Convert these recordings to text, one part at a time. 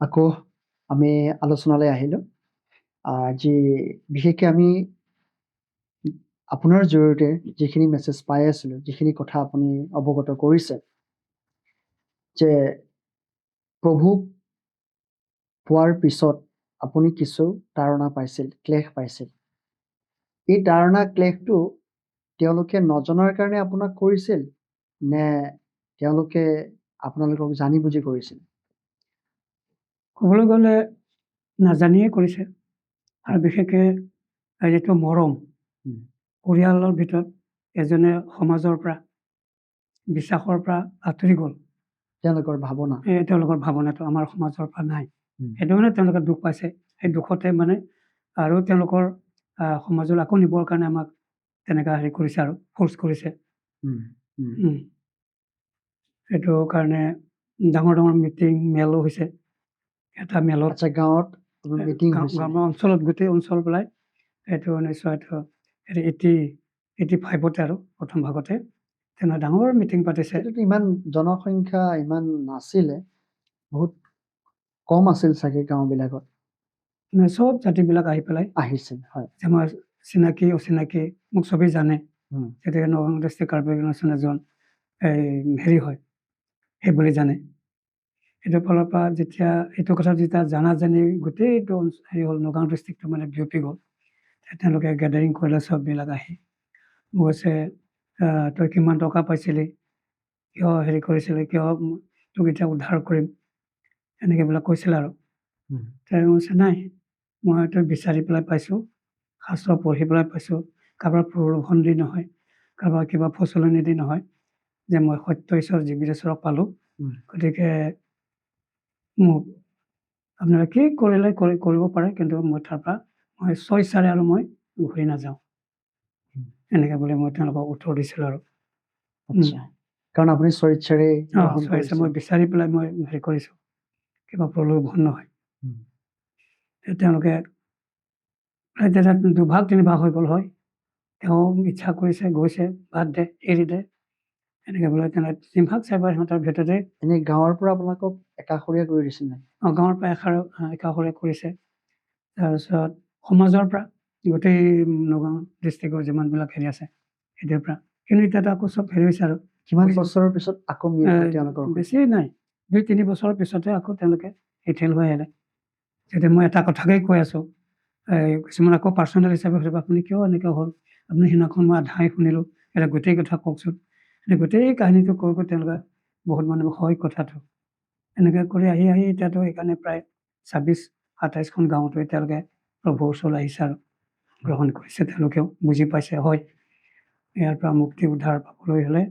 আকৌ আমি আলোচনালৈ আহিলোঁ। আজি বিশেষকৈ আমি আপোনাৰ জৰিয়তে যিখিনি মেছেজ পাই আছিলোঁ, যিখিনি কথা আপুনি অৱগত কৰিছে যে প্ৰভুক পোৱাৰ পিছত আপুনি কিছু তাৰণা পাইছিল, ক্লেশ পাইছিল। এই তাৰণা ক্লেশটো তেওঁলোকে নজনাৰ কাৰণে আপোনাক কৰিছিল নে তেওঁলোকে আপোনালোকক জানি বুজি কৰিছিল? ক'বলৈ গ'লে নাজানিয়ে কৰিছে আৰু বিশেষকৈ যিটো মৰম পৰিয়ালৰ ভিতৰত এজনে সমাজৰ পৰা বিশ্বাসৰ পৰা আঁতৰি গ'ল, তেওঁলোকৰ ভাৱনা তেওঁলোকৰ ভাৱনাটো আমাৰ সমাজৰ পৰা নাই, সেইটো মানে তেওঁলোকে দুখ পাইছে। সেই দুখতে মানে আৰু তেওঁলোকৰ সমাজলৈ আকৌ নিবৰ কাৰণে আমাক তেনেকুৱা হেৰি কৰিছে আৰু ফ'ৰ্চ কৰিছে। সেইটো কাৰণে ডাঙৰ ডাঙৰ মিটিং মেলো হৈছে। এটা মেলত আচ্ছা, গাঁৱত মিটিং হৈছিল? গাঁৱৰ অঞ্চলত গোটেই অঞ্চল পেলাই এইটো 1985 আৰু প্ৰথম ভাগতে তেনে ডাঙৰ মিটিং পাতিছে। সেইটোতো ইমান জনসংখ্যা ইমান নাছিলে, বহুত কম আছিল চাগে গাঁওবিলাকত। চব জাতিবিলাক আহি পেলাই আহিছিল, হয়। যে মই চিনাকি অচিনাকি মোক চবেই জানে, যেতিয়া নগাঁও ডিষ্ট্ৰিক্ট কাৰ্বি আংলং এজন হেৰি হয় সেইবুলি জানে। সেইটো ফালৰ পৰা যেতিয়া এইটো কথা যেতিয়া জানি গোটেইটো হেৰি হ'ল, নগাঁও ডিষ্ট্ৰিক্টটো মানে বিয়পি গ'ল। তেওঁলোকে গেডাৰিং কৰিলে চববিলাক আহি কৈছে তই কিমান টকা পাইছিলি, কিয় হেৰি কৰিছিলি, কিয় তোক এতিয়া উদ্ধাৰ কৰিম, এনেকৈ বিলাক কৈছিলে আৰু। তেওঁ কৈছে নাই, মই তই বিচাৰি পেলাই পাইছোঁ, শাস্ত্ৰ পঢ়ি পেলাই পাইছোঁ, কাৰোবাৰ প্ৰলোভন দি নহয়, কাৰোবাৰ কিবা ফচলনি দি নহয়, যে মই সত্য ঈশ্বৰ জীৱিতেশ্বৰক পালোঁ। গতিকে মোক আপোনালোকে কি কৰিলে কৰিব পাৰে, কিন্তু মই তাৰ পৰা মই স্বেচ্ছাৰে আৰু মই ঘূৰি নাযাওঁ, এনেকৈ বুলি মই তেওঁলোকক উত্তৰ দিছিলোঁ আৰু। কাৰণ আপুনি স্বেচ্ছাৰে মই বিচাৰি পেলাই মই হেৰি কৰিছোঁ, কিবা প্ৰলোভন নহয়। তেওঁলোকে তেতিয়া দুভাগ তিনিভাগ হৈ গ'ল হয়, তেওঁ ইচ্ছা কৰিছে গৈছে, বাদ দে এৰি দে, এনেকৈ বোলে তেনে তিনিভাগ চাৰিভাগ সিহঁতৰ ভিতৰতে। এনেই গাঁৱৰ পৰা আপোনালোকক একাষৰীয়া কৰি দিছিল নাই? গাঁৱৰ পৰা একাষৰীয়া কৰিছে। তাৰপিছত সমাজৰ পৰা গোটেই নগাঁও ডিষ্ট্ৰিক্টৰ যিমানবিলাক হেৰি আছে সেইটোৰ পৰা, কিন্তু এতিয়াতো আকৌ চব হেৰি হৈছে আৰু। কিমান বছৰৰ পিছত আকৌ তেওঁলোকৰ বেছি নাই, 2-3 বছৰৰ পিছতে আকৌ তেওঁলোকে এথেল হৈ আহিলে। যেতিয়া মই এটা কথাকেই কৈ আছোঁ, কিছুমান আকৌ পাৰ্চনেল হিচাপে সুধিব, আপুনি কিয় এনেকৈ হ'ল, আপুনি সেইদিনাখন মই আধাই শুনিলোঁ, এতিয়া গোটেই কথা কওকচোন। গোটেই কাহিনীটো কৈ তেওঁলোকে বহুত মানুহ হয় কথাটো, এনেকৈ কৰি আহি এতিয়াতো সেইকাৰণে প্ৰায় 26-27খন গাঁৱতো এতিয়ালৈকে প্ৰভুৰ ওচৰলৈ আহিছে আৰু গ্ৰহণ কৰিছে। তেওঁলোকেও বুজি পাইছে, হয় ইয়াৰ পৰা মুক্তি উদ্ধাৰ পাবলৈ হ'লে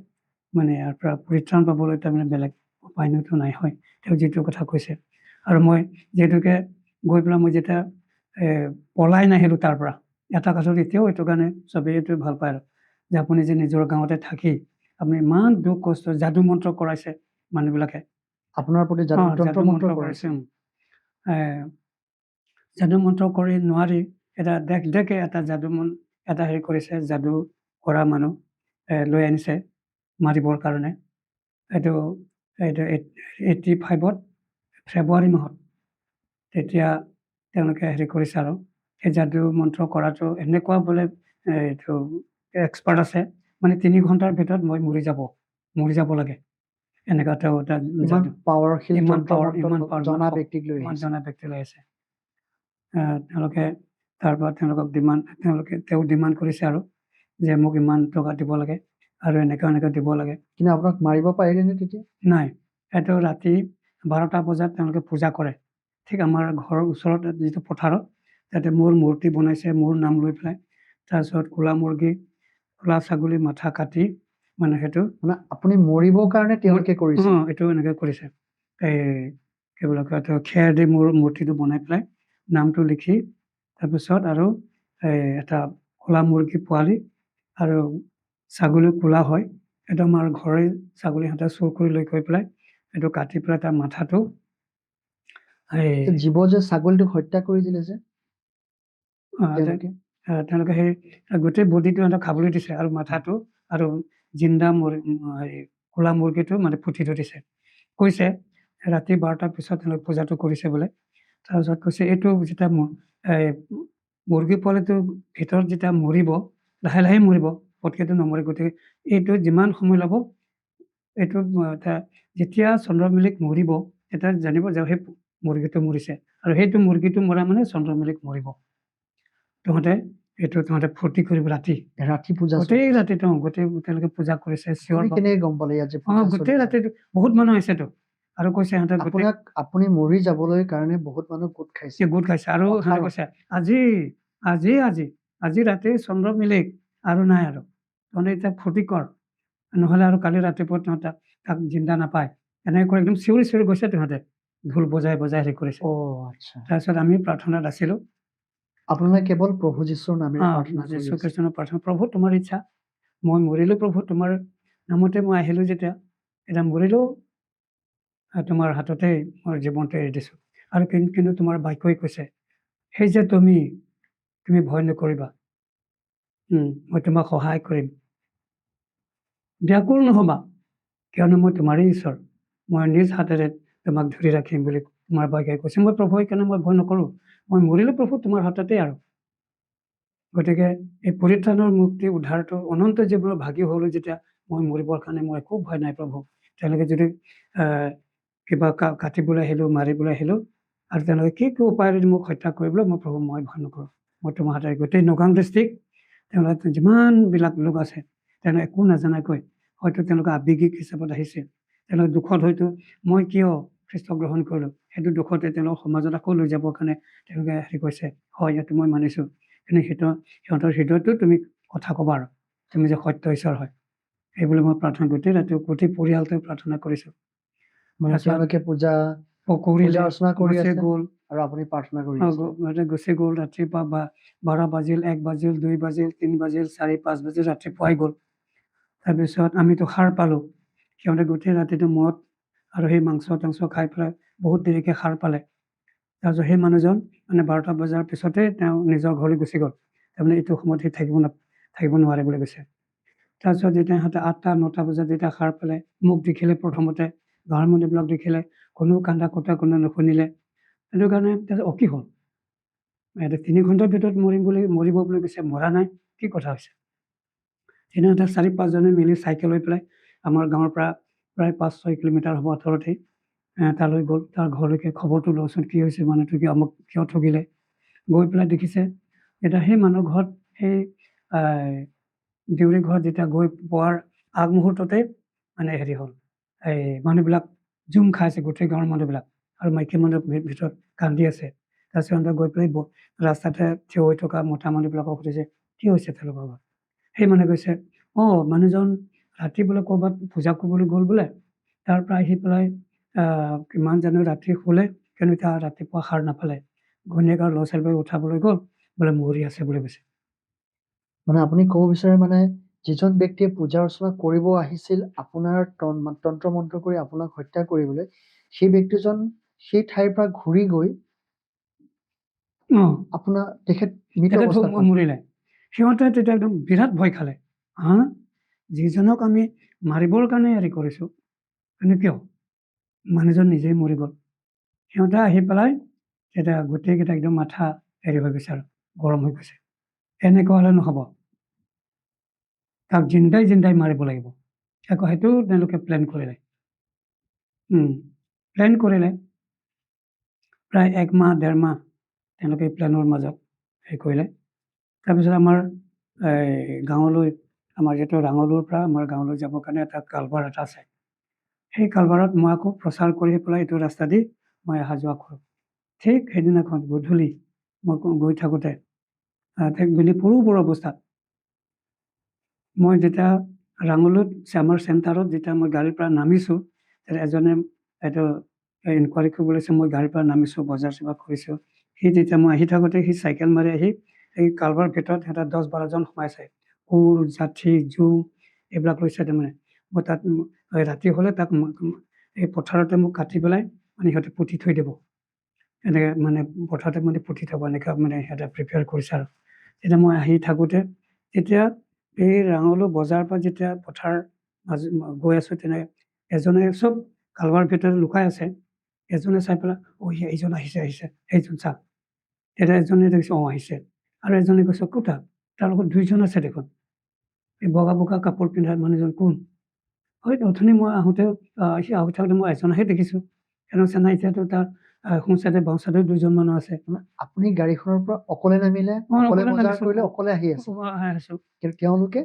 মানে ইয়াৰ পৰা পৰিত্ৰাণ পাবলৈ তাৰমানে বেলেগ উপায়তো নাই, হয় তেওঁ যিটো কথা কৈছে। আৰু মই যিহেতুকে গৈ পেলাই মই যেতিয়া পলাই নাহিলোঁ তাৰ পৰা, এটা কথাত এতিয়াও এইটো কাৰণে চবেই এইটো ভাল পায় আৰু, যে আপুনি যে নিজৰ গাঁৱতে থাকি আপুনি ইমান দুখ কষ্ট যাদু মন্ত্ৰ কৰাইছে মানুহবিলাকে আপোনাৰ প্ৰতি, যাদু মন্ত্ৰ কৰিছে। যাদু মন্ত্ৰ কৰি নোৱাৰি এটা দেখ এটা যাদু এটা হেৰি কৰিছে, যাদু কৰা মানুহ লৈ আনিছে মাৰিবৰ কাৰণে। এইটো 85ত ফেব্ৰুৱাৰী মাহত তেতিয়া তেওঁলোকে হেৰি কৰিছে আৰু সেই যাদু মন্ত্ৰ কৰাটো এনেকুৱা বোলে এইটো এক্সপাৰ্ট আছে, মানে 3 ঘণ্টাৰ ভিতৰত মই মৰি যাব লাগে, এনেকুৱা এটা ইমান জনা ব্যক্তি লৈ আছে। তেওঁলোকে তাৰ পৰা তেওঁলোকক তেওঁ ডিমাণ্ড কৰিছে আৰু যে মোক ইমান টকা দিব লাগে আৰু এনেকৈ দিব লাগে। কিন্তু আপোনাক মাৰিব পাৰিলেনে তেতিয়া? নাই, এইটো ৰাতি 12টা বজাত তেওঁলোকে পূজা কৰে, ঠিক আমাৰ ঘৰৰ ওচৰত যিটো পথাৰত, তাতে মোৰ মূৰ্তি বনাইছে, মোৰ নাম লৈ পেলাই। তাৰপিছত ক'লা মুৰ্গী, ক'লা ছাগলী মাথা কাটি মানে সেইটো মানে আপুনি মৰিবৰ কাৰণে তেওঁলোকে কৰিছে? এইটো এনেকৈ কৰিছে। কি বুলি কয়, খেৰ দি মোৰ মূৰ্তিটো বনাই পেলাই নামটো লিখি, তাৰপিছত আৰু এটা ক'লা মুৰ্গী পোৱালি আৰু ছাগলী ক'লা হয়, এইটো আমাৰ ঘৰৰে ছাগলী সিহঁতে চুৰ কৰি লৈ গৈ পেলাই এইটো কাটি পেলাই তাৰ মাথাটো জীৱ যে ছাগলীটোক হত্যা কৰি দিলে যে তেওঁলোকে সেই গোটেই বডিটো সিহঁতক খাবলৈ দিছে, আৰু মাথাটো আৰু জিন্দা ক'লা মুৰ্গীটো মানে পুতি থৈ দিছে। কৈছে ৰাতি 12টাৰ পিছত তেওঁলোকে পূজাটো কৰিছে বোলে। তাৰপিছত কৈছে এইটো যেতিয়া মুৰ্গী পোৱালিটো ভিতৰত যেতিয়া মৰিব, লাহে লাহে মৰিব, পটকেতো নমৰে। গতিকে এইটো যিমান সময় ল'ব, এইটো যেতিয়া চন্দ্ৰমিলিক মৰিব, তেতিয়া জানিব যে সেই মুৰ্গীটো মৰিছে, আৰু সেইটো মুৰ্গীটো মৰা মানে চন্দ্ৰমিলিক মৰিব। তহঁতে ফূৰ্তি কৰিব ৰাতি পূজা গোটেই ৰাতিটো গোটেই তেওঁলোকে পূজা কৰিছে। চিঞৰ কেনেকে গম পালে ইয়াত যে গোটেই ৰাতিটো বহুত মানুহ আহিছেতো, আৰু কৈছে সিহঁতে গোটেই আপুনি মৰি যাবলৈ কাৰণে বহুত মানুহ গোট খাইছে আৰু সিহঁতে কৈছে আজি আজি আজি আজি ৰাতি চন্দ্ৰমিলিক আৰু নাই, আৰু তহঁতে এতিয়া ফূৰ্তি কৰ, নহ'লে আৰু কালি ৰাতিপুৱা তহঁতে তাক জিন্দা নাপায়। এনেকৈ কৰি একদম চিঞৰি চিঞৰি গৈছে তহঁতে, ঢোল বজাই বজাই হেৰি কৰিছে। তাৰপিছত আমি প্ৰাৰ্থনাত আছিলোঁ। আপোনালোকে কেৱল প্ৰভু যীশুৰ নামেৰে প্ৰাৰ্থনা কৰি যীশু আছে? খ্ৰীষ্টৰ প্ৰাৰ্থনা, প্ৰভু তোমাৰ ইচ্ছা, মই মৰিলোঁ প্ৰভু তোমাৰ নামতে মই আহিলোঁ, যেতিয়া এতিয়া মৰিলেও তোমাৰ হাততে মোৰ জীৱনটো এৰি দিছোঁ। আৰু কিন্তু তোমাৰ বাক্যই কৈছে, সেই যে তুমি ভয় নকৰিবা, মই তোমাক সহায় কৰিম, ব্যাকুল নহ'বা, কিয়নো মই তোমাৰেই ঈশ্বৰ, মই নিজ হাতেৰে তোমাক ধৰি ৰাখিম বুলি তোমাৰ বাক্যই কৈছে। মই প্ৰভু সেইকাৰণে মই ভয় নকৰোঁ, মই মৰিলোঁ প্ৰভু তোমাৰ হাততে। আৰু গতিকে এই পৰিত্ৰাণৰ মুক্তি উদ্ধাৰটো অনন্ত জীৱনৰ ভাগি হ'লোঁ যেতিয়া, মই মৰিবৰ কাৰণে মই একো ভয় নাই প্ৰভু। তেওঁলোকে যদি কিবা কাটিবলৈ আহিলোঁ, মাৰিবলৈ আহিলোঁ, আৰু তেওঁলোকে কি উপায়েৰে মোক হত্যা কৰিবলৈ, মই প্ৰভু মই ভয় নকৰোঁ, মই তোমাৰ হাতেৰে। গোটেই নগাঁও ডিষ্ট্ৰিক্ট তেওঁলোকে যিমানবিলাক লোক আছে, তেওঁলোকে একো নাজানাকৈ হয়তো তেওঁলোকে আৱেগিক হিচাপত আহিছে, তেওঁলোকে দুখত হয়তো মই কিয় খ্ৰীষ্ট গ্ৰহণ কৰিলোঁ, সেইটো দুখতে তেওঁলোকৰ সমাজত আকৌ লৈ যাবৰ কাৰণে তেওঁলোকে হেৰি কৰিছে। হয়, এইটো মই মানিছোঁ, কিন্তু সিহঁতৰ হৃদয়তো তুমি কথা ক'বা, আৰু তুমি যে সত্য ঈশ্বৰ হয়, সেইবুলি মই প্ৰাৰ্থনা গোটেই ৰাতি গোটেই পৰিয়ালটোৱে প্ৰাৰ্থনা কৰিছোঁ। তেওঁলোকে পূজা অৰ্চনা কৰি আছে গ'ল, আৰু আপুনি প্ৰাৰ্থনা কৰি গুচি গ'ল। ৰাতিপুৱা 12 বাজিল, 1 বাজিল, 2 বাজিল, 3 বাজিল, 4, 5 বাজিল, ৰাতিপুৱাই গ'ল। তাৰপিছত আমিতো সাৰ পালোঁ, সিহঁতে গোটেই ৰাতিটো মদ আৰু সেই মাংস টাংস খাই পেলাই বহুত দেৰিকৈ সাৰ পালে। তাৰপিছত সেই মানুহজন মানে 12টা বজাৰ পিছতে তেওঁ নিজৰ ঘৰলৈ গুচি গ'ল, তাৰমানে এইটো সময়ত সি থাকিব নোৱাৰে বুলি কৈছে। তাৰপিছত যেতিয়া সিহঁতে 8টা 9টা বজাত যেতিয়া সাৰ পালে, মোক দেখিলে, প্ৰথমতে গাঁৱৰ মানুহবিলাক দেখিলে, কোনো কান্দা কটা কোনো নুশুনিলে। সেইটো কাৰণে তাৰপিছত কি হ'ল, 3 ঘণ্টাৰ ভিতৰত মৰিব বুলি কৈছে, মৰা নাই, কি কথা হৈছে। সিহঁতে 4-5 জনে মিলি চাইকেল লৈ পেলাই আমাৰ গাঁৱৰ পৰা প্ৰায় 5-6 কিলোমিটাৰ হ'ব আঁতৰতেই তালৈ গ'ল। তাৰ ঘৰলৈকে খবৰটো লওঁচোন, কি হৈছে, মানুহটো কিয় ঠগিলে। গৈ পেলাই দেখিছে, এতিয়া সেই মানুহ ঘৰত, সেই দেউৰী ঘৰত যেতিয়া গৈ পোৱাৰ আগমুহূৰ্ততে মানে হেৰি হ'ল, এই মানুহবিলাক জুম খাইছে, গোটেই গাঁৱৰ মানুহবিলাক, আৰু মাইকী মানুহ ভিতৰত কান্দি আছে। তাৰপিছত সিহঁতে গৈ পেলাই ৰাস্তাতে থিয় হৈ থকা মতা মানুহবিলাকক সুধিছে, কি হৈছে তেওঁলোকৰ ঘৰত। সেই মানুহে কৈছে, মানুহজন ৰাতি বোলে ক'ৰবাত পূজা কৰিবলৈ গ'ল বোলে, তাৰ পৰা আহি পেলাই কিমান জানো ৰাতি শুলে, কিন্তু এতিয়া ৰাতিপুৱা সাৰ নাপালে, ঘৈণীয়েক আৰু ল'ৰা ছোৱালীবোৰে উঠাবলৈ গ'ল, বোলে মৰি আছে বুলি কৈছে। মানে আপুনি ক'ব বিচাৰে, মানে যিজন ব্যক্তিয়ে পূজা অৰ্চনা কৰিব আহিছিল আপোনাৰ তন্ত্ৰ মন্ত্ৰ কৰি আপোনাক হত্যা কৰিবলৈ, সেই ব্যক্তিজন সেই ঠাইৰ পৰা ঘূৰি গৈ আপোনাৰ তেখেত মৰিলে। সিহঁতে তেতিয়া একদম বিৰাট ভয় খালে, যিজনক আমি মাৰিবৰ কাৰণে হেৰি কৰিছোঁ, কিন্তু কিয় মানুহজন নিজেই মৰি গ'ল। সিহঁতে আহি পেলাই তেতিয়া গোটেইকেইটা একদম মাথা হেৰি হৈ গৈছে, আৰু গৰম হৈ গৈছে। এনেকুৱা হ'লে নহ'ব, তাক জিন্দাই মাৰিব লাগিব। আকৌ সেইটো তেওঁলোকে প্লেন কৰিলে। প্ৰায় 1 মাহ 1.5 মাহ তেওঁলোকে প্লেনৰ মাজত হেৰি কৰিলে। তাৰপিছত আমাৰ গাঁৱলৈ, আমাৰ যিটো ৰাঙলুৰ পৰা আমাৰ গাঁৱলৈ যাবৰ কাৰণে এটা কালভাৰ এটা আছে, সেই কালভাৰত মই আকৌ প্ৰচাৰ কৰি পেলাই এইটো ৰাস্তা দি মই অহা যোৱা কৰোঁ। ঠিক সেইদিনাখন গধূলি মই গৈ থাকোঁতে পৰুপৰ অৱস্থাত মই যেতিয়া ৰাঙলুত আমাৰ চেণ্টাৰত যেতিয়া মই গাড়ীৰ পৰা নামিছোঁ, তেতিয়া এজনে এইটো ইনকুৱাৰী কৰিবলৈ মই গাড়ীৰ পৰা নামিছোঁ, বজাৰ চজাৰ কৰিছোঁ। সি যেতিয়া মই আহি থাকোঁতে সি চাইকেল মাৰি আহি এই কালভাৰ ভিতৰত সিহঁতে 10-12জন সোমাইছে, কোৰ যাঠি জোং এইবিলাক লৈছে। তাৰমানে মই তাত ৰাতি হ'লে তাক এই পথাৰতে মোক কাটি পেলাই মানে সিহঁতে পুতি থৈ দিব, এনেকৈ মানে পথাৰতে মানে পুতি থ'ব, এনেকৈ মানে সিহঁতে প্ৰিপেয়াৰ কৰিছে। আৰু তেতিয়া মই আহি থাকোঁতে, তেতিয়া এই ৰাঙলু বজাৰৰ পৰা যেতিয়া পথাৰ গৈ আছোঁ, তেনে এজনে চব কালভাৰ ভিতৰত লুকাই আছে, এজনে চাই পেলাই এইজন আহিছে এইজন চা তেতিয়া এজনে দেখিছে আহিছে আৰু এজনে কৈছে কোটা তাৰ লগত 2জন আছে দেখোন এই বগা বগা কাপোৰ পিন্ধা মানুহজন কোন হয় অথনি মই আহোঁতে সি আহি থাকোঁতে মই এজনহে দেখিছোঁ চেন্নাই এতিয়াতো তাৰ সোঁ চাইডে বাওঁ চাইডেও 2জন মানুহ আছে আপুনি গাড়ীখনৰ পৰা অকলে নামিলে মই অকলে অকলে বজাৰ নামিছোঁ। কৰিলে অকলে আহি আছে আছোঁ কিন্তু তেওঁলোকে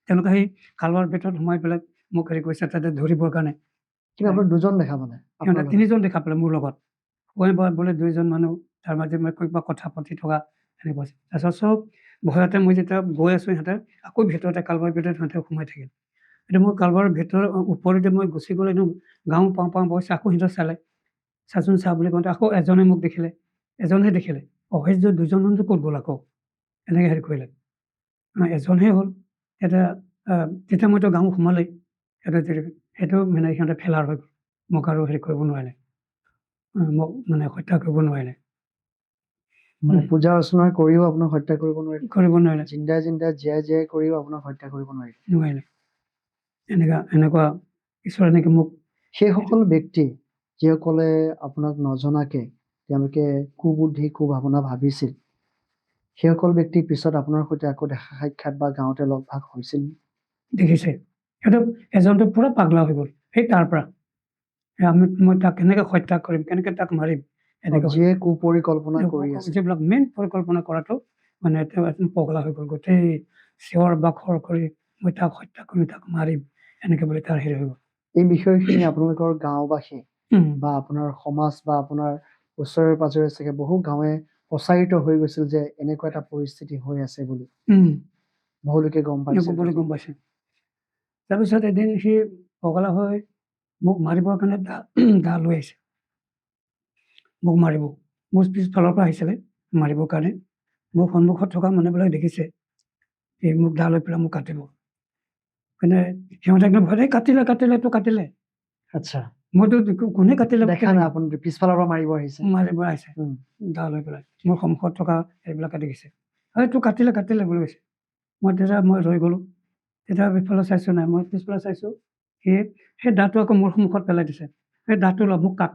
সেই কালভাৰ ভিতৰত সোমাই পেলাই মোক হেৰি কৰিছে তাতে ধৰিবৰ কাৰণে কিন্তু আপোনাৰ 2জন দেখা পালে সিহঁতে আপোনাৰ লগত। 3জন দেখা পালে মোৰ লগত মই বোলে 2জন মানুহ তাৰ মাজে মই কিবা কথা পাতি থকা এনেকুৱা আছে তাৰপিছত চব ভয়তে মই যেতিয়া গৈ আছোঁ সিহঁতে আকৌ ভিতৰতে কালভাৰ ভিতৰত সিহঁতে সোমাই থাকিল এতিয়া মই কালভাৰৰ ভিতৰৰ ওপৰেদি মই গুচি গ'লে একদম গাঁও পাওঁ বয়স আকৌ সিহঁতে চালে চাচোন চা বুলি কওঁতে আকৌ এজনে মোক দেখিলে এজনহে দেখিলে সেই যে 2জন মানুহ ক'ত গ'ল আকৌ এনেকৈ হেৰি কৰিলে এজনহে হ'ল এতিয়া তেতিয়া মইতো গাঁও সোমালেই সেইটো মানে সিহঁতে ফেলাৰ হৈ গ'ল মোক আৰু হেৰি কৰিব নোৱাৰিলে মোক মানে হত্যা কৰিব নোৱাৰিলে মানে পূজা অৰ্চনা কৰিও আপোনাক হত্যা কৰিব নোৱাৰিলে জিন্দাই জীয়াই কৰিও আপোনাক হত্যা কৰিব নোৱাৰিলে এনেকুৱা ঈশ্বৰে নেকি মোক সেইসকল ব্যক্তি যিসকলে আপোনাক নজনাকে তেওঁলোকে কুবুদ্ধি কুভাৱনা ভাবিছিল সেইসকল ব্যক্তিৰ পিছত আপোনাৰ সৈতে আকৌ দেখা সাক্ষাৎ বা গাঁৱতে লগ ভাগ হৈছিল দেখিছে সিহঁতে এজনটো পুৰা পাগলা হৈ গ'ল সেই তাৰ পৰা মই তাক কেনেকৈ হত্যা কৰিম কেনেকৈ তাক মাৰিম এনেকৈ যিয়ে কুপৰিকল্পনা কৰি আছে যিবিলাক মেইন পৰিকল্পনা কৰাটো মানে তেওঁ এজন পগলা হৈ গ'ল গোটেই চিঞৰ বাখৰ কৰি মই তাক হত্যা কৰিম তাক মাৰিম এনেকৈ বুলি তাৰ হেৰি হৈ গ'ল এই বিষয়খিনি আপোনালোকৰ গাঁওবাসী বা আপোনাৰ সমাজ বা আপোনাৰ ওচৰে পাজৰে চাগে বহু গাঁৱে প্ৰচাৰিত হৈ গৈছিল যে এনেকুৱা এটা পৰিস্থিতি হৈ আছে বুলি বহুলোকে গম পাইছে তাৰপিছত এদিন সি পগলা হৈ মোক মাৰিবৰ কাৰণে দা লৈ আহিছে মোক মাৰিব মোৰ পিছফালৰ পৰা আহিছিলে মাৰিবৰ কাৰণে মোৰ সন্মুখত থকা মানুহবিলাক দেখিছে সি মোক দা লৈ পেলাই মোক কাটিব মানে সিহঁতে একদম ভয় কাটিলে আচ্ছা মইতো কোনে কাটিলে দেখা নাই আপুনি পিছফালৰ পৰা মাৰিব আহিছে দা লৈ পেলাই মোৰ সন্মুখত থকা সেইবিলাকে দেখিছে তোক কাটিলে বুলি কৈছে মই ৰৈ গ'লোঁ তেতিয়া পিছফালে চাইছোঁ নাই মই পিছফালে চাইছোঁ সেই দাটো আকৌ মোৰ সন্মুখত পেলাই দিছে সেই দাটো ল মোক কাট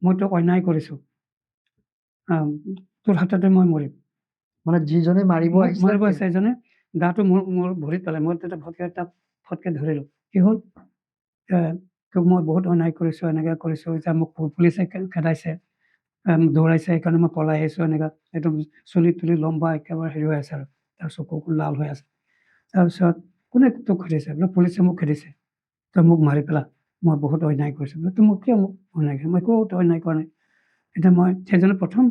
মই তোক অন্যায় কৰিছোঁ তোৰ হাততে মই মৰিম মানে যিজনে মাৰিব আহিছে এজনে দাটো মোৰ ভৰিত পেলাই মই তেতিয়া তাক ফটকে ধৰিলোঁ কি হ'ল তোক মই বহুত অন্যায় কৰিছোঁ এনেকৈ কৰিছোঁ এতিয়া মোক পুলিচে খেদাইছে দৌৰাইছে সেইকাৰণে মই পলাই আহিছোঁ এনেকুৱা একদম চুলি তুলি লম্বা একেবাৰে হেৰি হৈ আছে আৰু তাৰ চকু লাল হৈ আছে তাৰপিছত কোনে তোক খেদিছে বোলে পুলিচে মোক খেদিছে তই মোক মাৰি পেলা মই বহুত অন্যায় কৰিছোঁ বোলে তই মোক কিয় মোক অন্যায় কৰিছে মই একো অন্যায় কৰা নাই এতিয়া মই সেইজনে প্ৰথম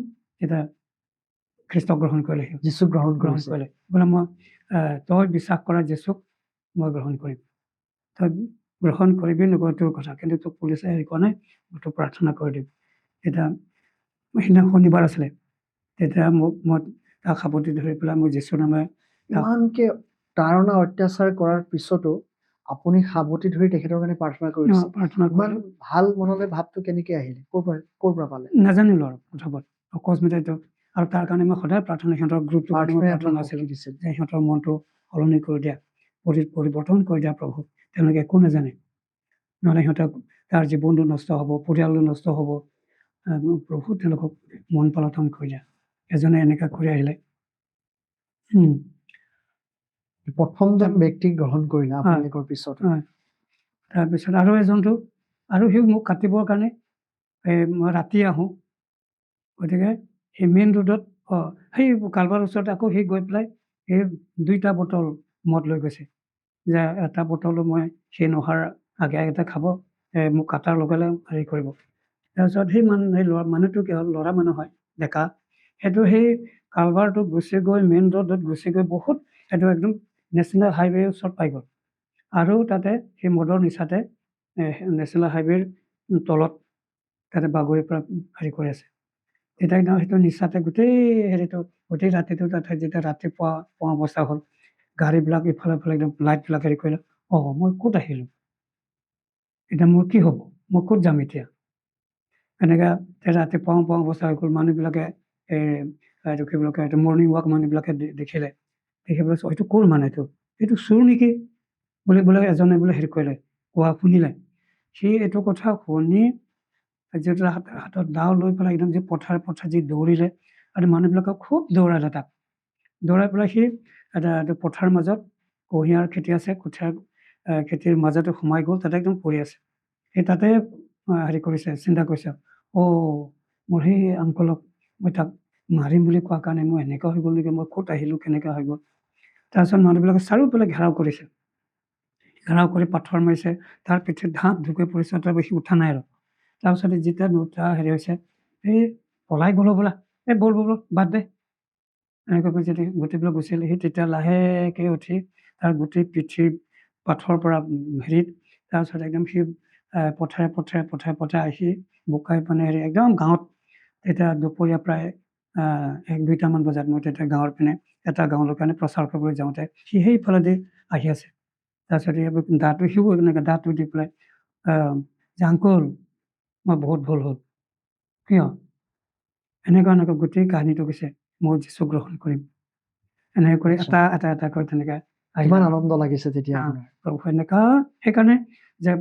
এতিয়া খ্ৰীষ্টক গ্ৰহণ কৰিলে যীচুক গ্ৰহণ কৰিলে বোলে মই তই বিশ্বাস কৰা যীচুক মই গ্ৰহণ কৰিম তই গ্ৰহণ কৰিবি নকৰি তোৰ কথা কিন্তু তোক পুলিচে হেৰি কৰা নাই মই তোক প্ৰাৰ্থনা কৰি দিম এতিয়া সেইদিনা শনিবাৰ আছিলে তেতিয়া মই তাক সাৱটি ধৰি পেলাই মই যীচুৰ নামে ইমানকে তাৰণা অত্যাচাৰ কৰাৰ পিছতো আপুনি সাৱটি ধৰি তেখেতৰ কাৰণে প্ৰাৰ্থনা কৰিছে ইমান ভাল মনলৈ ভাৱটো কেনেকৈ আহিলে ক'ৰ পৰা পালে নাজানিলোঁ আৰু মুঠত অকস্মাতে আৰু তাৰ কাৰণে মই সদায় প্ৰাৰ্থনা সিহঁতৰ গ্ৰুপটোৰ কাৰণে মই প্ৰাৰ্থনা আছিলোঁ যে সিহঁতৰ মনটো সলনি কৰি দিয়া পৰিৱৰ্তন কৰি দিয়া প্ৰভু তেওঁলোকে একো নাজানে নহ'লে সিহঁতক তাৰ জীৱনটো নষ্ট হ'ব পৰিয়ালটো নষ্ট হ'ব প্ৰভু তেওঁলোকক মন পালন কৰি দিয়া এজনে এনেকুৱা কৰি আহিলে প্ৰথমজন ব্যক্তিক গ্ৰহণ কৰিলে আপোনালোকৰ পিছত তাৰপিছত আৰু এজনটো আৰু সি মোক কাটিবৰ কাৰণে মই ৰাতি আহোঁ গতিকে সেই মেইন ৰোডত সেই কালভাৰৰ ওচৰত আকৌ সি গৈ পেলাই সেই 2টা বটল মদ লৈ গৈছে যে এটা বটলো মই সেই নহাৰ আগে আগতে খাব মোক কাটাৰ লগে লগে হেৰি কৰিব তাৰপিছত সেই মানুহটো কি হ'ল ল'ৰা মানুহ হয় ডেকা সেইটো সেই কালভাৰটো গুচি গৈ মেইন ৰোডত গুচি গৈ বহুত সেইটো একদম নেশ্যনেল হাইৱেৰ ওচৰত পাই গ'ল আৰু তাতে সেই মদৰ নিচাতে নেশ্যনেল হাইৱেৰ তলত তাতে বাগৰি পৰা হেৰি কৰি আছে তেতিয়া একদম সেইটো নিচাতে গোটেই ৰাতিটো তাতে যেতিয়া ৰাতিপুৱা অৱস্থা হ'ল গাড়ীবিলাক ইফালে একদম লাইটবিলাক হেৰি কৰিলে মই ক'ত আহিলোঁ এতিয়া মোৰ কি হ'ব মই ক'ত যাম এতিয়া এনেকৈ ৰাতিপুৱা অৱস্থা হৈ গ'ল মানুহবিলাকে এইটো কি বুলি কয় এইটো মৰ্ণিং ৱাক মানুহবিলাকে দেখিলে দেখি পেলাই এইটো ক'ৰ মানুহ এইটো চোৰ নেকি বোলে এজনে বোলে হেৰি কৰিলে কোৱা শুনিলে সি এইটো কথা শুনি যিহেতু হাতত দাও লৈ পেলাই একদম যে পথাৰ যি দৌৰিলে আৰু মানুহবিলাকক খুব দৌৰালে তাক দৌৰাই পেলাই সি এটা পথাৰ মাজত কুঁহিয়াৰ খেতি আছে কঠীয়াৰ খেতিৰ মাজতে সোমাই গ'ল তাতে একদম পৰি আছে সেই তাতে হেৰি কৰিছে চিন্তা কৰিছে মোৰ সেই আংকলক মই তাক মাৰিম বুলি কোৱা কাৰণে মই এনেকুৱা হৈ গ'ল নেকি মই ক'ত আহিলোঁ কেনেকুৱা হৈ গ'ল তাৰপিছত মানুহবিলাকে চাৰিওফালে ঘেৰাও কৰিছে ঘেৰাও কৰি পাথৰ মাৰিছে তাৰ পিঠিত ধাপ ঢুকি পৰিছে তাৰ বেছি উঠা নাই আৰু তাৰপিছতে যেতিয়া নুঠা হেৰি হৈছে এই পলাই গ'লো বোলা এই বল বাদ দে এনেকৈ কৈ যদি গোটেইবিলাক গুচিলে সি তেতিয়া লাহেকৈ উঠি তাৰ গোটেই পিঠিৰ পাথৰ পৰা হেৰিত তাৰপিছত একদম সি পথাৰে আহি বোকাই পানে হেৰি একদম গাঁৱত তেতিয়া দুপৰীয়া প্ৰায় 1-2টামান বজাত মই তেতিয়া গাঁৱৰ পিনে এটা গাঁৱৰ কাৰণে প্ৰচাৰ কৰিবলৈ যাওঁতে সি সেইফালেদি আহি আছে তাৰপিছত দাঁতটো সিও এনেকৈ দাঁতটো দি পেলাই যে আংকল মই বহুত ভুল হ'ল কিয় এনেকুৱা গোটেই কাহিনীটো কৈছে মই যীচু গ্ৰহণ কৰিম এনেকৈ কৰি এটা কৈ তেনেকৈ ইমান আনন্দ লাগিছে তেতিয়া প্ৰভু এনেকুৱা সেইকাৰণে যে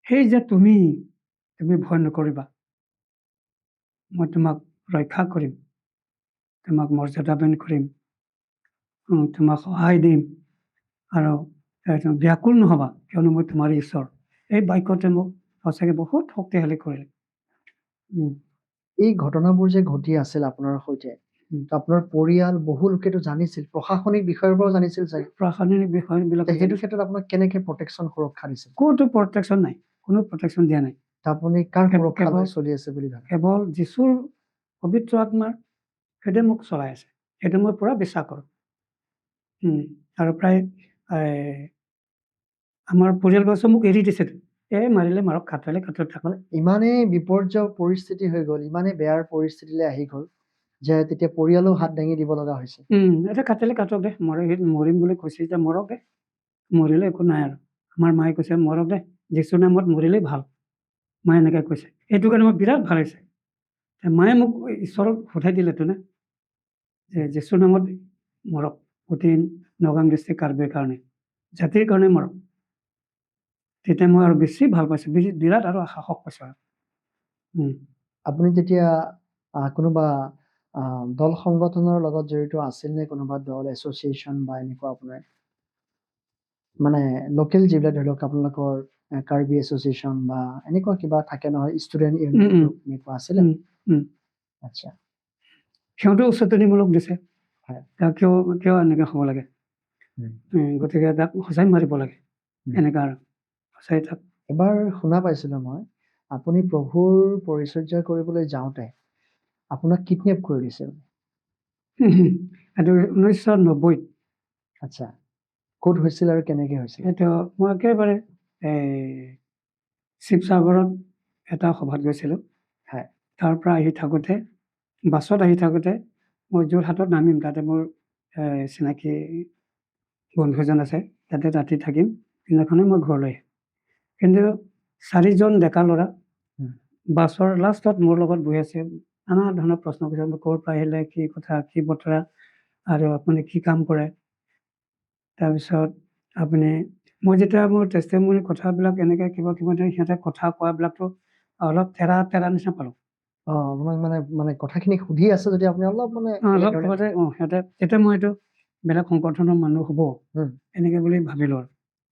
সেই যে তুমি ভয় নকৰিবা মই তোমাক ৰক্ষা কৰিম তোমাক মৰ্যাদাবান কৰিম তোমাক সহায় দিম আৰু ব্যাকুল নহ'বা কিয়নো মই তোমাৰ ঈশ্বৰ এই বাক্যতে মোক সঁচাকৈ বহুত শক্তিশালী কৰিলে এই ঘটনাবোৰ যে ঘটি আছিল আপোনাৰ সৈতে আপোনাৰ পৰিয়াল বহু লোকেতো জানিছিল প্ৰশাসনিক বিষয়ৰ পৰাও জানিছিল চাগে প্ৰশাসনিক বিষয়বিলাক সেইটো ক্ষেত্ৰত আপোনাক কেনেকৈ প্ৰটেকশ্যন সুৰক্ষা দিছিল ক'তো প্ৰটেকশ্যন নাই কোনো প্ৰটেকশ্যন দিয়া নাই আপুনি কাৰ সুৰক্ষা লৈ চলি আছে বুলি ভাবে কেৱল যীশুৰ পবিত্ৰ আত্মাৰ সেইটোৱে মোক চলাই আছে সেইটো মই পূৰা বিশ্বাস কৰোঁ আৰু প্ৰায় আমাৰ পৰিয়ালবৰ্গ মোক এৰি দিছে মাৰিলে মাৰক কাটিলে থাকলে ইমানেই বিপৰ্যয় পৰিস্থিতি হৈ গ'ল ইমানেই বেয়াৰ পৰিস্থিতিলৈ আহি গ'ল যে তেতিয়া পৰিয়ালো হাত দাঙি দিব লগা হৈছে এটা কাটিলে কাটক দে মৰিম বুলি কৈছে এতিয়া মৰক দে মৰিলে একো নাই আৰু আমাৰ মায়ে কৈছে মৰক দে যীশুৰ নামত মৰিলেই ভাল মায়ে এনেকৈ কৈছে সেইটো কাৰণে মই বিৰাট ভাল হৈছে মায়ে মোক ঈশ্বৰক সোধাই দিলেতো নে যে যীশুৰ নামত মৰক গোটেই নগাং ডিষ্ট্ৰিক্ট কাৰ্বিৰ কাৰণে জাতিৰ কাৰণে মৰক তেতিয়া মই আৰু বেছি ভাল পাইছোঁ বিৰাট আৰু সাহস পাইছোঁ আৰু আপুনি তেতিয়া কোনোবা দল সংগঠনৰ লগত জড়িত আছিল নে কোনোবা দল এছ'চিয়েশ্যন বা এনেকুৱা আপোনাৰ মানে লোকেল যিবিলাক ধৰি লওক আপোনালোকৰ কাৰ্বি এছ'চিয়েশ্যন বা এনেকুৱা কিবা থাকে নহয় ষ্টুডেণ্ট ইউনিয়ন এনেকুৱা আছিলে আচ্ছা সিহঁতেও উচতনিমূলক দিছে কিয় এনেকৈ হ'ব লাগে গতিকে তাক সঁচাই মাৰিব লাগে এনেকুৱা আৰু সঁচাই তাক এবাৰ শুনা পাইছিলোঁ মই আপুনি প্ৰভুৰ পৰিচৰ্যা কৰিবলৈ যাওঁতে আপোনাক কিডনেপ কৰি দিছিল এইটো 1990 আচ্ছা ক'ত হৈছিল আৰু কেনেকৈ হৈছিল এইটো মই একেবাৰে শিৱসাগৰত এটা সভাত গৈছিলোঁ তাৰ পৰা আহি থাকোঁতে বাছত আহি থাকোঁতে মই যোৰহাটত নামিম তাতে মোৰ চিনাকি বন্ধু এজন আছে তাতে ৰাতি থাকিম দিনাখনে মই ঘৰলৈ আহিম কিন্তু 4জন ডেকা ল'ৰা বাছৰ লাষ্টত মোৰ লগত বহি আছে নানা ধৰণৰ প্ৰশ্ন কৰিছে ক'ৰ পৰা আহিলে কি কথা কি বতৰা আৰু আপুনি কি কাম কৰে তাৰপিছত আপুনি মই যেতিয়া মোৰ টেষ্টিমনি কথাবিলাক এনেকৈ কিবা সিহঁতে কথা কোৱাবিলাকতো অলপ তেৰা নিচিনা পালোঁ মানে কথাখিনি সুধি আছে যদি আপুনি অলপ মানে অলপ সিহঁতে তেতিয়া মই এইটো বেলেগ সংগঠনৰ মানুহ হ'ব এনেকৈ বুলি ভাবিলোঁ আৰু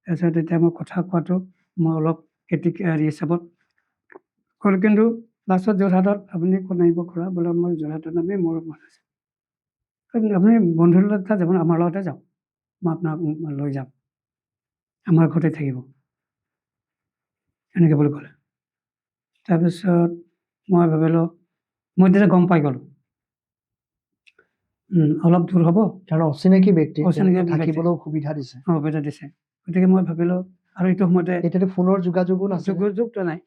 তাৰপিছত তেতিয়া মই কথা কোৱাটো মই অলপ হেৰি হিচাপত ক'লোঁ কিন্তু লাষ্টত যোৰহাটত আপুনি ক'ত নামিব খুৰা বোলে মই যোৰহাটত নামি মোৰ মন আছে আপুনি বন্ধুৰ লগত যাব আমাৰ লগতে যাওক মই আপোনাক লৈ যাম আমাৰ ঘৰতে থাকিব এনেকৈ বুলি ক'লে তাৰপিছত মই ভাবিলোঁ মই তেতিয়া গম পাই গ'লোঁ অলপ দূৰ হ'ব কাৰণ অচিনাকি ব্যক্তি থাকিবলৈও সুবিধা দিছে গতিকে মই ভাবিলোঁ আৰু এইটো সময়তে এতিয়াতো ফোনৰ যোগাযোগটো নাই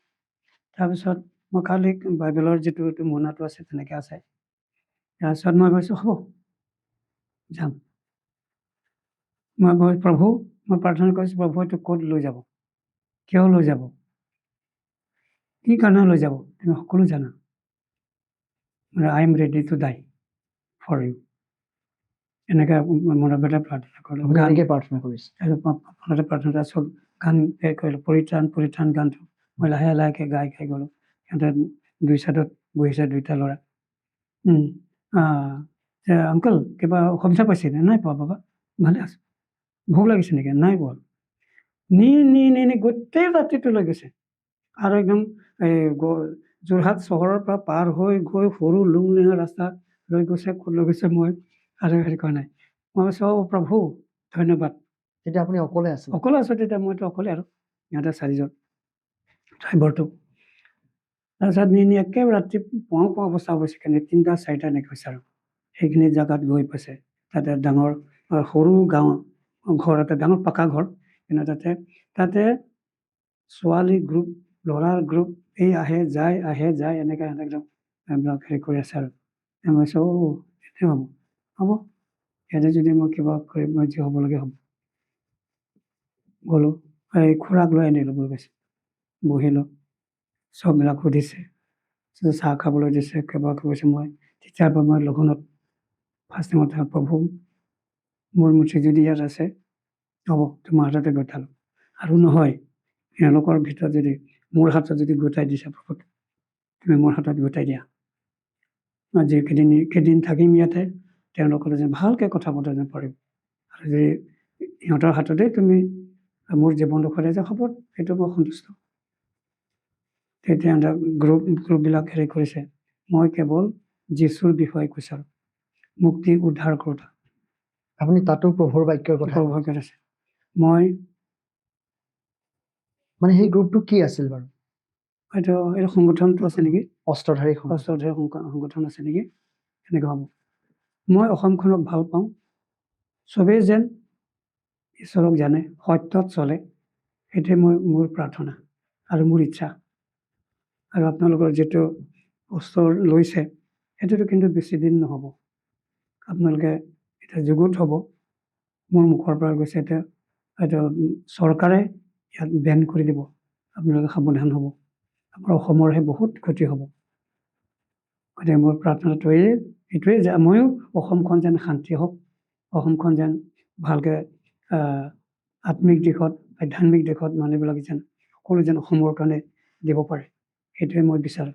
তাৰপিছত মই খালি বাইবেলৰ যিটো মোনাটো আছে তেনেকৈ আছে তাৰপিছত মই ভাবিছোঁ হ'ব যাম মই প্ৰভু মই প্ৰাৰ্থনা কৰিছোঁ প্ৰভু এইটো ক'ত লৈ যাব কিয় লৈ যাব কি কাৰণে লৈ যাব তুমি সকলো জানা I am ready to die for you এনেকৈ মনৰ ভিতৰত প্ৰাৰ্থনা কৰিলোঁ প্ৰাৰ্থনা চব গান কৰিলোঁ পৰিত্ৰাণ গানটো মই লাহে লাহেকৈ গাই গ'লোঁ সিহঁতে দুই চাইডত বহিছে দুইটা ল'ৰা আংকল কিবা অসুবিধা পাইছে নাই পোৱা বাবা ভালে আছে ভোক লাগিছে নেকি নাই পোৱা নি নি নি নি গোটেই ৰাতিটো লাগিছে আৰু একদম এই যোৰহাট চহৰৰ পৰা পাৰ হৈ গৈ সৰু লুংলিঙা ৰাস্তা লৈ গৈছে ক'ত লৈ গৈছে মই আৰু হেৰি কৰা নাই মই কৈছোঁ অ প্ৰভু ধন্যবাদ তেতিয়া আপুনি অকলে আছিল অকলে আছোঁ তেতিয়া মইতো অকলে আৰু সিহঁতে চাৰিজন ড্ৰাইভাৰটো তাৰপিছত নি নি একেবাৰে ৰাতি পুৱা পুৱা অৱস্থা হৈছে কাৰণে ৩টা ৪টা এনেকৈ হৈছে আৰু সেইখিনি জেগাত গৈ পাইছে তাতে ডাঙৰ সৰু গাঁও ঘৰ এটা ডাঙৰ পকা ঘৰ কিন্তু তাতে ছোৱালী গ্ৰুপ ল'ৰাৰ গ্ৰুপ এই আহে যায় এনেকৈ একদম এইবিলাক হেৰি কৰি আছে আৰু মই কৈছোঁ এতিয়া হ'ব ইয়াতে যদি মই কিবা কৰিম মই যি হ'বলগীয়া হ'ব গ'লোঁ এই খুৰাক লৈ আনিলোঁ বুলি কৈছে বহিলোঁ চববিলাক সুধিছে চাহ খাবলৈ দিছে কিবা কৈছে মই তেতিয়াৰ পৰা মই লঘোণত ফাৰ্ষ্ট টাইমত প্ৰভু মোৰ মুঠি যদি ইয়াত আছে হ'ব তোমাৰ হাততে গতালোঁ আৰু নহয় এওঁলোকৰ ভিতৰত যদি মোৰ হাতত যদি গোটাই দিছে প্ৰভু তুমি মোৰ হাতত গোটাই দিয়া আজি কেইদিন থাকিম ইয়াতে তেওঁলোকৰ যেন ভালকৈ কথা পতা যেন পাৰিম আৰু যদি সিহঁতৰ হাততে তুমি মোৰ জীৱনটো সদায় যে হ'ব সেইটো মই সন্তুষ্ট তেতিয়া গ্ৰুপবিলাক হেৰি কৰিছে মই কেৱল যীশুৰ বিষয়ে কৈছোঁ আৰু মুক্তি উদ্ধাৰ কৰোঁতা আপুনি তাতো প্ৰভুৰ বাক্যৰ কথা সৌভাগ্যত আছে মই মানে সেই গ্ৰুপটো কি আছিল বাৰু এইটো সংগঠনটো আছে নেকি অস্ত্ৰধাৰী সংগঠন আছে নেকি এনেকৈ ভাবোঁ মই অসমখনক ভাল পাওঁ চবেই যেন ঈশ্বৰক জানে সত্যত চলে সেইটোৱে মোৰ প্ৰাৰ্থনা আৰু মোৰ ইচ্ছা আৰু আপোনালোকৰ যিটো অস্ত্ৰ লৈছে সেইটোতো কিন্তু বেছি দিন নহ'ব আপোনালোকে এতিয়া যুগুত হ'ব মোৰ মুখৰ পৰা গৈছে এতিয়া এইটো চৰকাৰে ইয়াত বেন কৰি দিব আপোনালোকে সাৱধান হ'ব আমাৰ অসমৰহে বহুত ক্ষতি হ'ব গতিকে মোৰ প্ৰাৰ্থনাটো এইটোৱে যে ময়ো অসমখন যেন শান্তি হওক অসমখন যেন ভালকৈ আত্মিক দিশত আধ্যাত্মিক দিশত মানুহবিলাক যেন সকলো যেন অসমৰ কাৰণে দিব পাৰে সেইটোৱে মই বিচাৰোঁ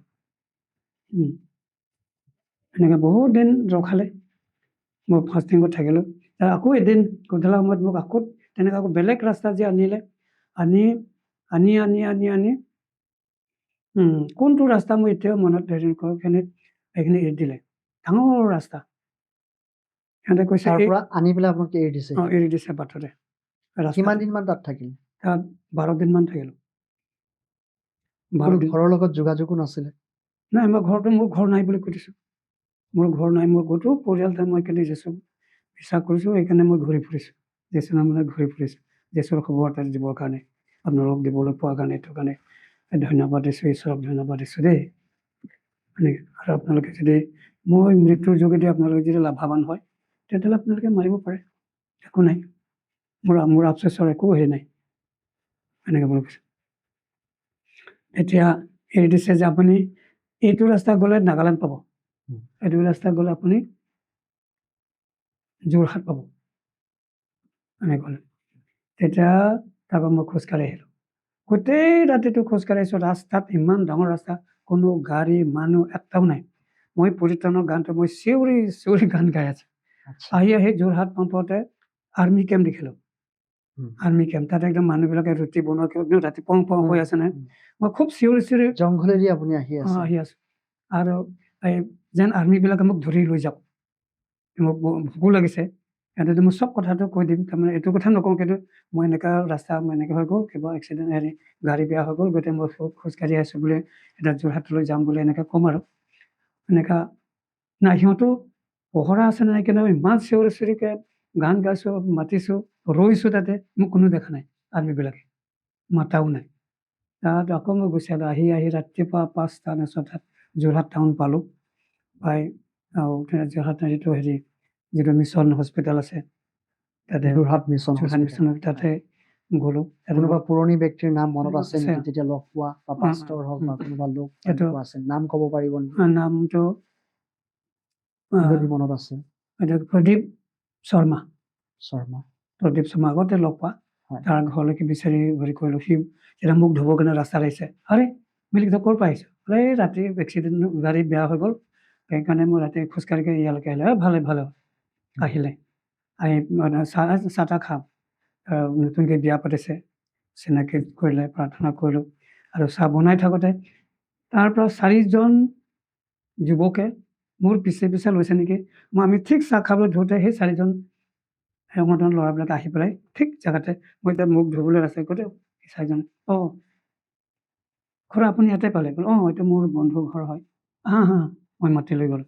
এনেকৈ বহুত দিন ৰখালে মই ফাষ্টিঙত থাকিলোঁ আকৌ এদিন গধূলা সময়ত মোক আকৌ তেনেকৈ আকৌ বেলেগ ৰাস্তা যে আনিলে আনি কোনটো ৰাস্তা মই এতিয়াও মনত হেৰি কৰোঁ এইখিনি এৰি দিলে ডাঙৰ ৰাস্তা সিহঁতে কৈছে আনি পেলাই আপোনাক এৰি দিছে এৰি দিছে বাটতে কিমান দিনমান তাত থাকিল তাত 12 দিনমান থাকিলোঁ ঘৰৰ লগত যোগাযোগো নাছিলে নাই মই মোৰ ঘৰ নাই বুলি কৈ দিছোঁ মোৰ ঘৰ নাই মোৰ গোটেই পৰিয়াল মই কেনে যীচু বিশ্বাস কৰিছোঁ সেইকাৰণে মই ঘূৰি ফুৰিছোঁ যীচুৰ নামত ঘূৰি ফুৰিছোঁ যীচুৰ খবৰ এটা দিবৰ কাৰণে আপোনালোকক দিবলৈ পোৱাৰ কাৰণে এইটো কাৰণে ধন্যবাদ দিছোঁ ঈশ্বৰক ধন্যবাদ দিছোঁ দেই আৰু আপোনালোকে যদি মই মৃত্যুৰ যোগেদি আপোনালোকে যদি লাভৱান হয় তেতিয়াহ'লে আপোনালোকে মাৰিব পাৰে একো নাই মোৰ আফচোচৰ একো হেৰি নাই এনেকৈ বুলি কৈছোঁ এতিয়া এৰি দিছে যে আপুনি এইটো ৰাস্তা গ'লে নাগালেণ্ড পাব এইটো ৰাস্তা গ'লে আপুনি যোৰহাট পাব এনেকৈ ক'লে তেতিয়া তাৰপৰা মই খোজকাঢ়ি আহিলোঁ গোটেই ৰাতিটো খোজকাঢ়িছোঁ ৰাস্তাত ইমান ডাঙৰ ৰাস্তা কোনো গাড়ী মানুহ এটাও নাই মই পৰিত্ৰাণৰ গানটো মই চিঞৰি গান গাই আছোঁ আহি যোৰহাট পাম্পতে আৰ্মি কেম্প দেখিলোঁ আৰ্মি কেম্প তাতে একদম মানুহবিলাকে ৰুটি বনোৱা একদম ৰাতি পং হৈ আছে নাই মই খুব চিঞৰি জংঘলেদি আপুনি আহি আছোঁ আৰু এই যেন আৰ্মিবিলাকে মোক ধৰি লৈ যাওক মোক ভোকো লাগিছে সিহঁতে মই চব কথাটো কৈ দিম তাৰমানে এইটো কথা নকওঁ কিন্তু মই এনেকুৱা ৰাস্তা এনেকৈ হৈ গ'ল কিবা এক্সিডেণ্ট হেৰি গাড়ী বেয়া হৈ গ'ল গতিকে মই খোজকাঢ়ি আছোঁ বুলি এটা যোৰহাটলৈ যাম বুলি এনেকৈ ক'ম আৰু এনেকুৱা নাই সিহঁতো পহৰা আছে নাই কিন্তু ইমান চিঞৰিকৈ গান গাইছোঁ মাতিছোঁ ৰৈছোঁ তাতে মোক কোনো দেখা নাই আৰ্মিবিলাকে মাতাও নাই তাত আকৌ মই গুচি আহিলোঁ আহি ৰাতিপুৱা 5টা নে 6টাত যোৰহাট টাউন পালোঁ পাই যোৰহাট যিটো যিটো মিছন হস্পিটেল আছে তাতে যোৰহাট মিছন তাতে গ'লোঁ কোনোবা পুৰণি ব্যক্তিৰ নাম মনত আছে নেকি তেতিয়া লগ পোৱা বা পাষ্টৰ হওক বা কোনোবা লোক আছে নাম ক'ব পাৰিব নেকি নামটো যদি মনত আছে প্ৰদীপ শৰ্মা আগতে লগ পোৱা তাৰ ঘৰলৈকে বিচাৰি হেৰি কৰিলোঁ সি যেতিয়া মোক ধুবৰ কাৰণে ৰাস্তাত আহিছে আৰে মিলি ক'ৰ পৰা আহিছোঁ বোলে এই ৰাতি এক্সিডেণ্ট গাড়ী বেয়া হৈ গ'ল সেইকাৰণে মই ৰাতি খোজকাঢ়ি ইয়ালৈকে আহিলে ভালে ভালে আহিলে আহি মানে চাহ চাহ তাহ খাম নতুনকৈ বিয়া পাতিছে চিনাকি কৰিলে প্ৰাৰ্থনা কৰিলোঁ আৰু চাহ বনাই থাকোঁতে তাৰ পৰা 4জন যুৱকে মোৰ পিছে পিছে লৈছে নেকি আমি ঠিক চাহ খাবলৈ ধৰোঁতে সেই 4জন সংগঠনৰ ল'ৰাবিলাকে আহি পেলাই ঠিক জেগাতে মই এতিয়া মুখ ধুবলৈ আছে গোটেই 4জন অঁ খুৰা আপুনি ইয়াতে পালে বোলো অঁ এইটো মোৰ বন্ধুৰ ঘৰ হয় হা হা মই মাতি লৈ গ'লোঁ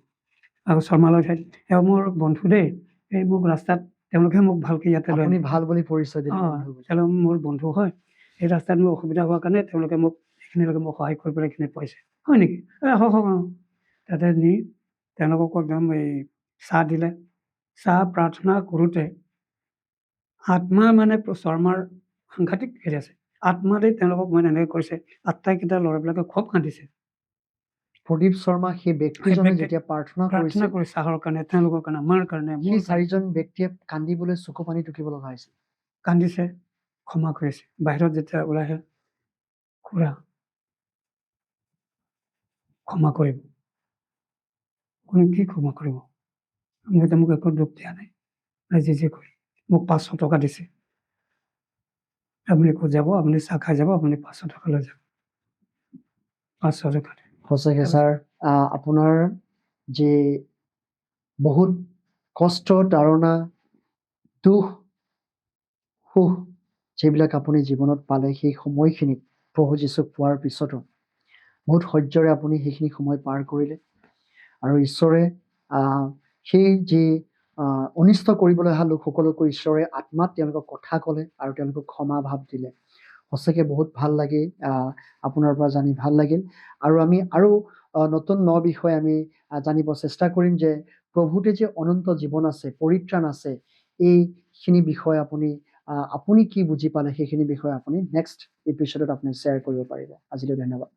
আৰু শৰ্মালৈ ঠাইত এওঁ মোৰ বন্ধু দেই এই মোক ৰাস্তাত তেওঁলোকে মোক ভালকৈ ইয়াতে লৈ আপুনি ভাল বুলি পৰিচয় দিলে অঁ বন্ধু বুলি। তেওঁলোক মোৰ বন্ধু হয় এই ৰাস্তাত মোৰ অসুবিধা হোৱাৰ কাৰণে তেওঁলোকে মোক এইখিনিলৈকে মোক সহায় কৰি পেলাই এইখিনিত পাইছে হয় নেকি আহক তাতে নি তেওঁলোকক একদম এই চাহ দিলে চাহ প্ৰাৰ্থনা কৰোঁতে আত্মা মানে শৰ্মাৰ সাংঘাতিক হেৰি আছে আত্মাতেই তেওঁলোকক মানে এনেকৈ কৰিছে আটাইকেইটা ল'ৰাবিলাকে খুব কান্দিছে প্ৰদীপ শৰ্মা সেই ব্যক্তিজনে ব্যক্তি- যেতিয়া প্ৰাৰ্থনা প্ৰাৰ্থনা কৰিছিল কৰি চাহৰ কাৰণে তেওঁলোকৰ কাৰণে আমাৰ কাৰণে সেই মোৰ কাৰণে 4জন ব্যক্তিয়ে কান্দিবলৈ চকু পানী টুকিব লগা হৈছিল কান্দিছে ক্ষমা কৰিছে বাহিৰত যেতিয়া ওলাই আহে খুৰা ক্ষমা কৰিব কোনে কি ক্ষমা কৰিব মই এতিয়া মোক একো দুখ দিয়া নাই যি কৰি মোক 500 টকা দিছে আপুনি ক'ত যাব আপুনি চাহ খাই যাব আপুনি 500 টকা লৈ যাব 500 টকা সঁচাকৈ ছাৰ আপোনাৰ যি বহুত কষ্ট তাৰণা দুখ সুখ যিবিলাক আপুনি জীৱনত পালে সেই সময়খিনিত প্ৰভু যীশুক পোৱাৰ পিছতো বহুত সহ্যৰে আপুনি সেইখিনি সময় পাৰ কৰিলে আৰু ঈশ্বৰে সেই যি অনিষ্ট কৰিবলৈ অহা লোকসকলকো ঈশ্বৰে আত্মাত তেওঁলোকক কথা ক'লে আৰু তেওঁলোকক ক্ষমা ভাৱ দিলে সঁচাকৈ বহুত ভাল লাগে আপোনাৰ পৰা জানি ভাল লাগিল আৰু আমি আৰু নতুন বিষয়ে আমি জানিব চেষ্টা কৰিম যে প্ৰভুতে যে অনন্ত জীৱন আছে পৰিত্ৰাণ আছে এইখিনি বিষয়ে আপুনি কি বুজি পালে সেইখিনি বিষয়ে আপুনি নেক্সট এপিছডত আপুনি শ্বেয়াৰ কৰিব পাৰিব আজিলৈ ধন্যবাদ